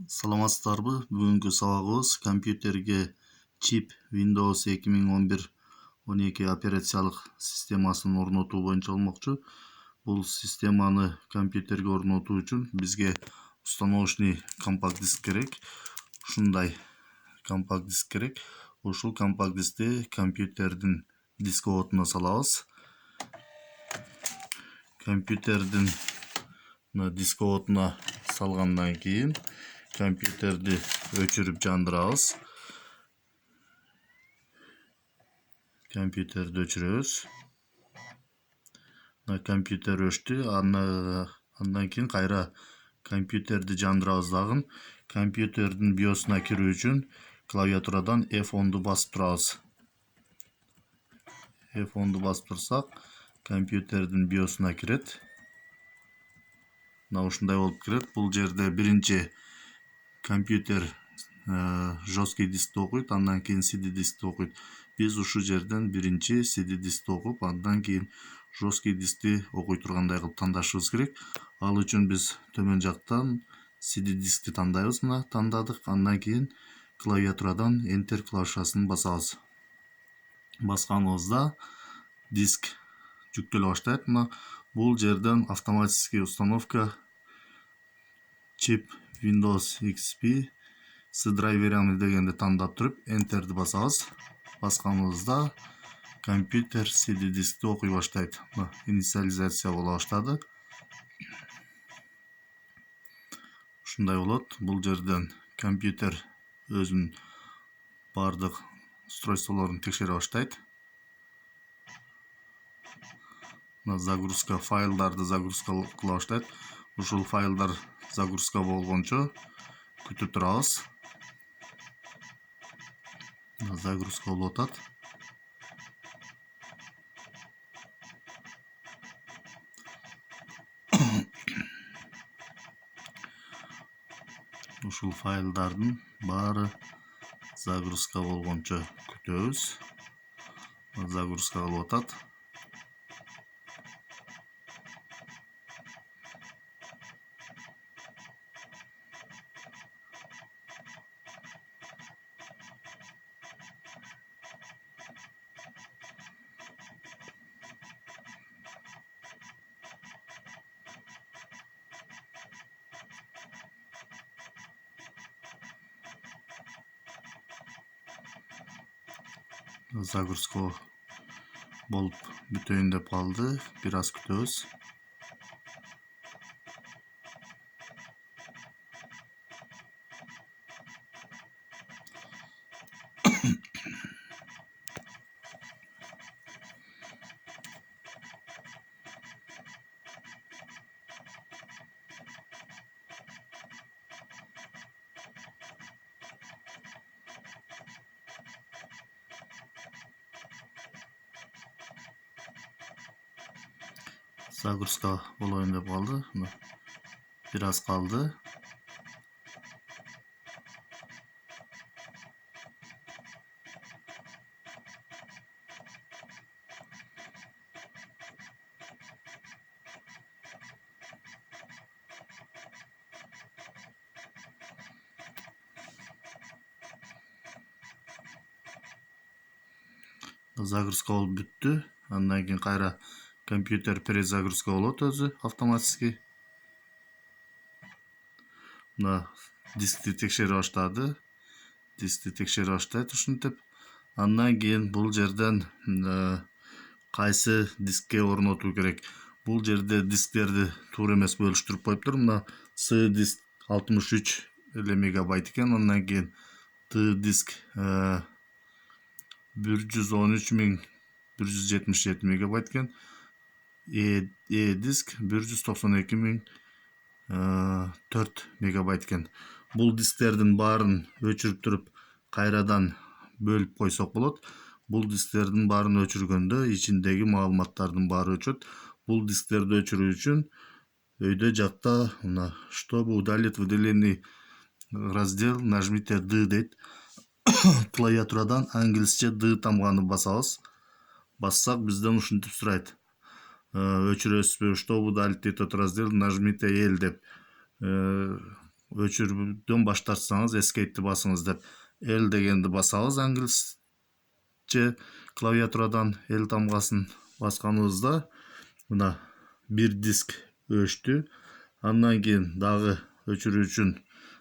Саламатсыздарбы? Бүгүнкү сабагыбыз компьютерге чип Windows 2011-12 операциялык системасын орнотуу боюнча болмокчу. Бул системаны компьютерге орнотуу үчүн бизге установочный компакт диск керек. Ушундай компакт диск керек. Ушул компакт дискти компьютердин дисководуна салабыз. Компьютердин дисководуна салгандан кийин компьютерди өчүрүп жандырабыз. Компьютерди өчүрөбүз. Компьютер өчтү. Андан кийин кайра компьютерди жандырабыз дагы. Компьютердин биосуна кирүү үчүн клавиатурадан F10-ду басып турабыз. F10-ду басып турсак, компьютердин биосуна кирет. Ушундай болуп кирет. Бул жерде биринчи компьютер жесткий дискти окуйт, андан кийин CD дискти окуйт. Биз ушул жерден биринчи CD дискти окуп, андан кийин жесткий дискти окуй тургандай кылып тандашыбыз керек. Ал үчүн биз төмөн жактан CD дискти тандайбыз. Мына тандадык. Андан кийин клавиатурадан Enter клавишасын басабыз. Басканыбызда диск жүктөлө баштайт. Мына бул жерден автоматический установка чип Windows XP с драйверами дегенди тандап туруп Enter'ди басабыз. Басканыбызда компьютер CD дискти окуй баштайт. Инициализация боло баштады. Ушундай болот. Бул жерден компьютер өзүнүн бардык устройстволорун текшере баштайт. Загрузка файлдарды загрузка кыла баштайт. Ушул файлдар загрузка болгончо күтүп турабыз. Загрузка болуп атат. Ушул файлдардын баары загрузка болгончо күтөбүз. Загрузка кылып атат. Загрузка болуп бүтөйүн деп калды. Бир аз күтөбүз. Загрузка болоюн деп калды. Бир аз калды. Загрузка болуп бүттү. Андан кийин кайра компьютер перезагрузка болот өзү автоматически. Мына дискти текшере баштады. Дискти текшере баштайт ушинтип. Андан кийин бул жерден кайсы дискке орнотуу керек. Бул жерде дисктерди туура эмес бөлүштүрүп коюптур. Мына C диск 63 эле мегабайт экен. Андан кийин T диск 113.177 мегабайт экен. E диск 192.004 мегабайт экен. Бул дисктердин баарын өчүрүп туруп кайрадан бөлүп койсок болот. Бул дисктердин баарын өчүргөндө ичиндеги маалыматтардын баары өчөт. Бул дисктерди өчүрүү үчүн өйдө жакта мына чтобы удалить выделенный раздел нажмите D дейт. Клавиатурадан англисче D тамганы басабыз. Бассак бизден ушинтип сурайт. Өчүрөсүзбү? Чтобы удалить этот раздел, нажмите L деп. өчүрүүдөн баш тартсаңыз escape'ти басыңыз деп L дегенди басабыз англисче клавиатурадан L тамгасын басканыбызда мына бир диск өчтү. Андан кийин дагы өчүрүү үчүн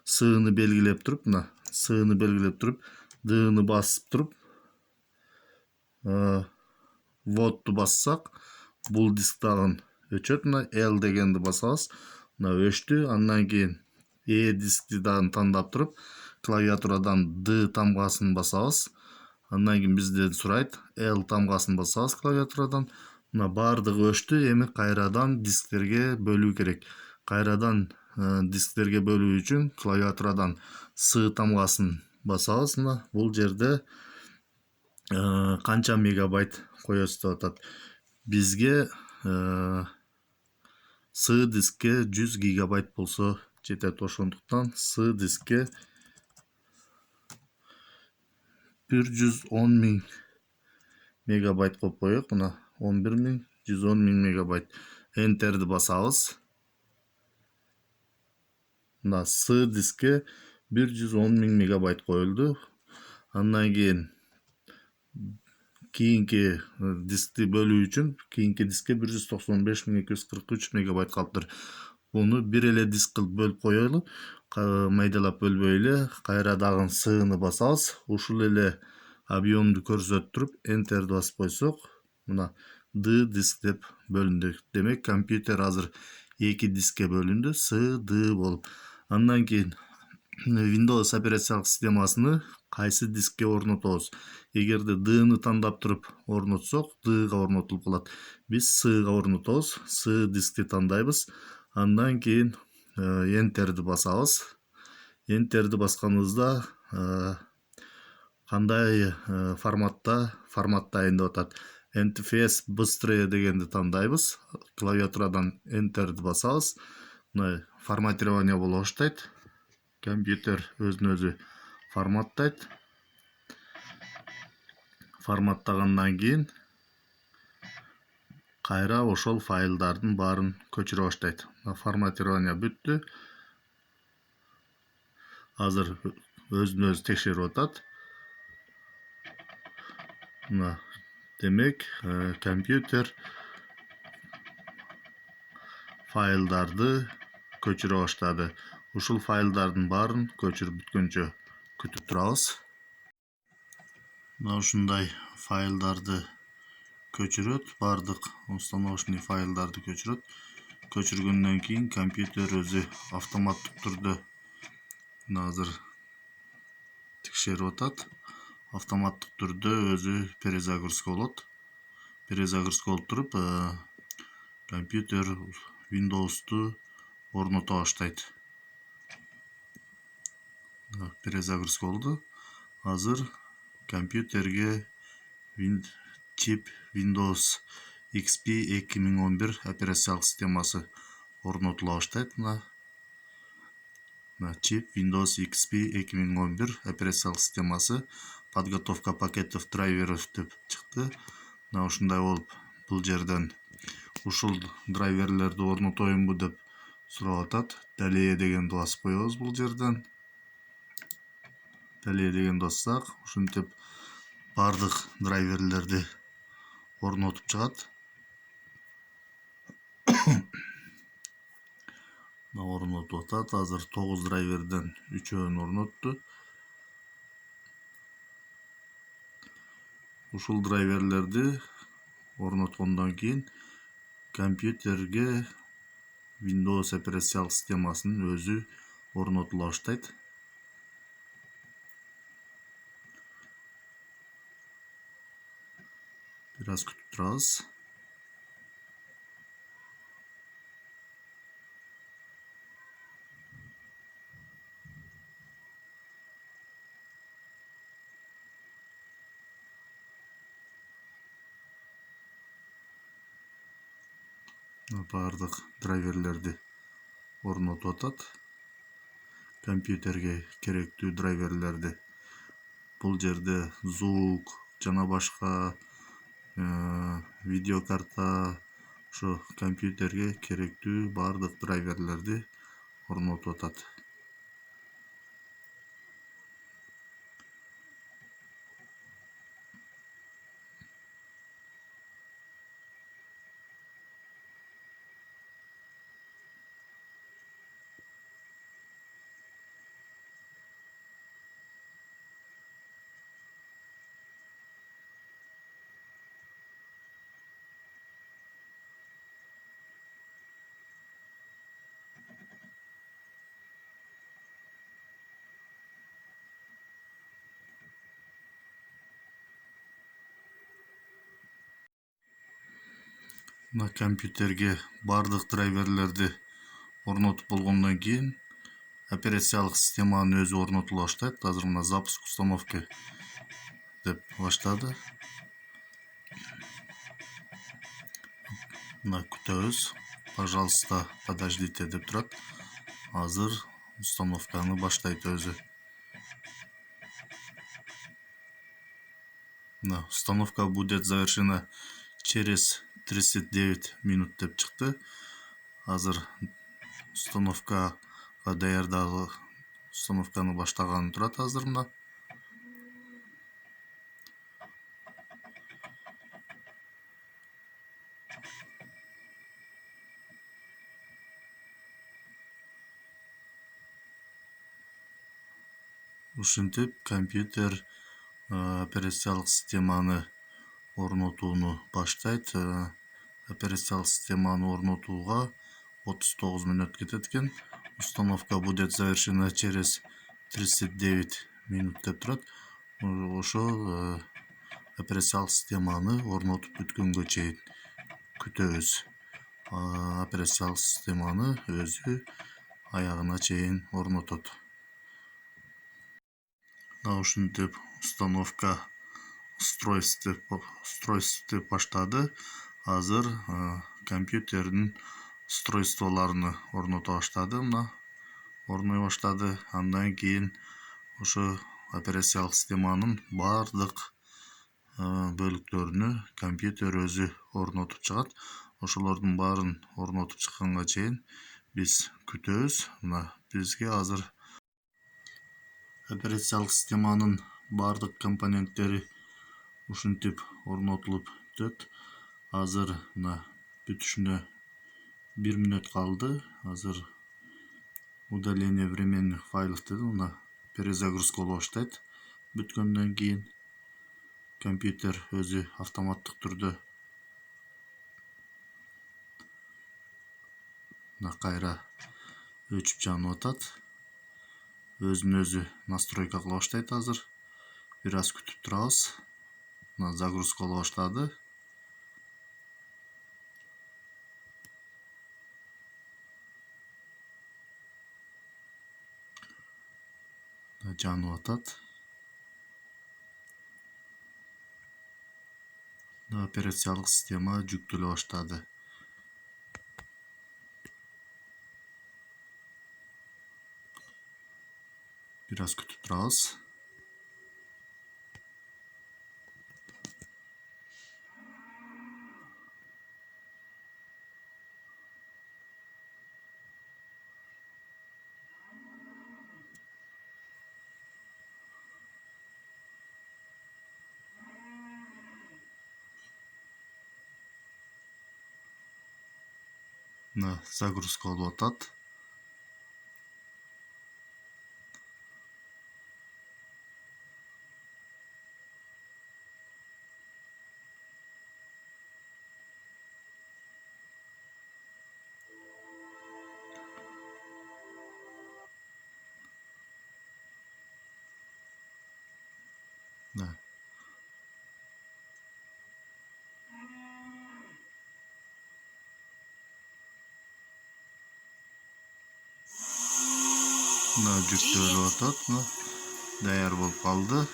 сыны белгилеп туруп, мына сыны белгилеп туруп, D-ны басып туруп, вводту бассак, бул диск дагы өчөт. Мына L дегенди басабыз. Мына өчтү. Андан кийин E дискти дагы тандап туруп, клавиатурадан D тамгасын басабыз. Андан кийин бизден сурайт, L тамгасын басабыз клавиатурадан. Мына бардыгы өчтү. Эми кайрадан дисктерге бөлүү керек. Кайрадан дисктерге бөлүү үчүн клавиатурадан S тамгасын басабыз. Мына бул жерде канча мегабайт коесуз деп атат. Бизге S дискке 100 гигабайт болсо жетет. Ошондуктан S дискке 110.000 мегабайт коюп коелук. Мына 11.000, 110.000 мегабайт. Enter'ди басабыз. Мына S дискке 110.000 мегабайт коюлду. Андан кийин кийинки дискти бөлүү үчүн кийинки дискке 195.243 мегабайт калыптыр. Буну бир эле диск кылып бөлүп коелу, майдалап бөлбөй эле, кайра дагы S'ны басабыз. Ушул эле объемду көрсөтүп туруп, Enter'ди басып койсок, мына D диск деп бөлүндү. Демек, компьютер азыр 2 дискке бөлүндү, S, D болуп. Андан кийин Windows операциялык системасыны кайсы дискке орнотобуз? Эгерде D-ны тандап туруп орнотсок, D-га орнотулуп калат. Биз S-га орнотобуз. S дискти тандайбыз. Андан кийин Enter'ди басабыз. Enter'ди басканыбызда кандай форматтайын деп атат. NTFS быстрее дегенди тандайбыз. Клавиатурадан Enter'ди басабыз. Мына форматирование боло баштайт. Компьютер өзүн өзү форматтайт. Форматтагандан кийин кайра ошол файлдардын баарын көчүрө баштайт. Форматирование бүттү. Азыр өзүн өзү текшерип атат. Мына демек, компьютер файлдарды көчүрө баштады. Ушул файлдардын баарын көчүрүп бүткөнчө күтүп турабыз. Мына ушундай файлдарды көчүрөт, бардык установочный файлдарды көчүрөт. Көчүргөндөн кийин компьютер өзү автоматтык түрдө азыр текшерип атат. Автоматтык түрдө өзү перезагрузка болот. Перезагрузка болуп туруп, компьютер Windows'ту орното баштайт. Перезагрузка болду. Азыр компьютерге чип Windows XP 2011 операциялык системасы орнотула баштайт. Мына чип Windows XP 2011 операциялык системасы, подготовка пакетов драйверов деп чыкты. Мына ушундай болуп, бул жерден ушул драйверлерди орнотоюнбу деп сурап атат. Далее дегенди басып коебуз бул жерден. Далее дегенди бассак, ушинтип бардык драйверлерди орнотуп чыгат. Орнотуп атат. Азыр 9 драйверден 3-өн орнотту. Ушул драйверлерди орноткондон кийин компьютерге Windows операциялык системасынын өзү орнотула баштайт. Бир аз күтүп турабыз. Бардык драйверлерди орнотуп атат. Компьютерге керектүү драйверлерди. Бул жерде звук жана башка видеокарта, ошо компьютерге керектүү бардык драйверлерди орнотуп атат. Мына компьютерге бардык драйверлерди орнотуп болгондон кийин операциялык системанын өзү орнотула баштайт. Азыр мына запуск установки деп баштады. Мына күтөбүз. Пожалуйста, подождите деп турат. Азыр установканы баштайт өзү. Мына установка будет завершена через 39 минут деп чыкты. Азыр установкага даярдагы установканы баштаганы турат азыр мына. Ушинтип компьютер операциялык системаны орнотууну баштайт. Операциялык системаны орнотууга 39 мүнөт кетет экен. Установка будет завершена через 39 минут деп турат. Ошо операциялык системаны орнотуп бүткөнгө чейин күтөбүз. Операциялык системаны өзү аягына чейин орнотот. Ушинтип установка устройств деп баштады. Азыр компьютердин устройстволорун орното баштады. Мына орной баштады. Андан кийин ошо операциялык системанын бардык бөлүктөрүнү компьютер өзү орнотуп чыгат. Ошолордун баарын орнотуп чыкканга чейин биз күтөбүз. Мына бизге азыр операциялык системанын бардык компоненттери ушинтип орнотулуп бүтөт. Азыр мына бүтүшүнө 1 мүнөт калды. Азыр удаление временных файлов деди. Мына перезагрузка боло баштайт. Бүткөндөн кийин компьютер өзү автоматтык түрдө мына кайра өчүп жанып атат. Өзүн өзү настройка кыла баштайт. Азыр бир аз күтүп турабыз. Мына загрузка боло баштады. Жанып атат. Операциялык система жүктөлө баштады. Бир аз күтүп турабыз. Мына загрузка болуп атат. Мына жүктөлүп атат. Мына даяр болуп калды.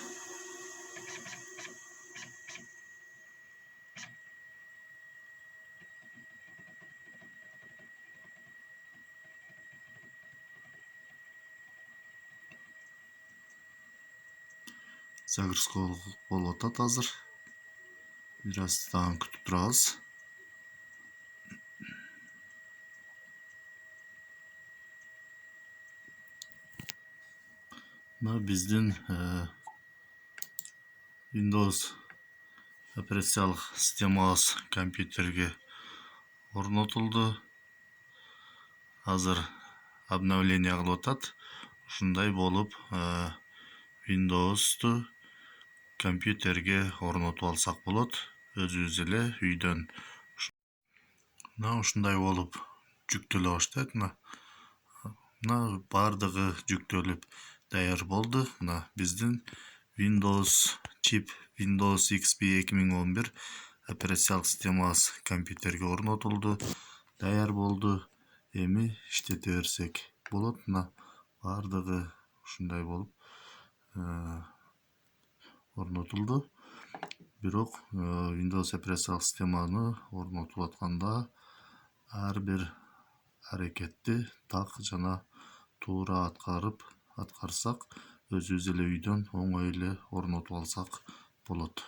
Загрузка болуп атат азыр. Бир аз дагы күтүп турабыз. Мына биздин Windows операциялык системабыз компьютерге орнотулду. Азыр обновление кылып атат. Ушундай болуп Windows'ту компьютерге орнотуп алсак болот. Өзүбүз эле үйдөн. Мына ушундай болуп жүктөлө баштайт. Мына бардыгы жүктөлүп даяр болду. Мына биздин Windows чип Windows XP 2011 операциялык системабыз компьютерге орнотулду, даяр болду. Эми иштете берсек болот. Мына бардыгы ушундай болуп орнотулду. Бирок Windows операциялык системаны орнотуп атканда ар бир аракетти так жана туура аткарсак, өзүбүз эле үйдөн оңой эле орнотуп алсак болот.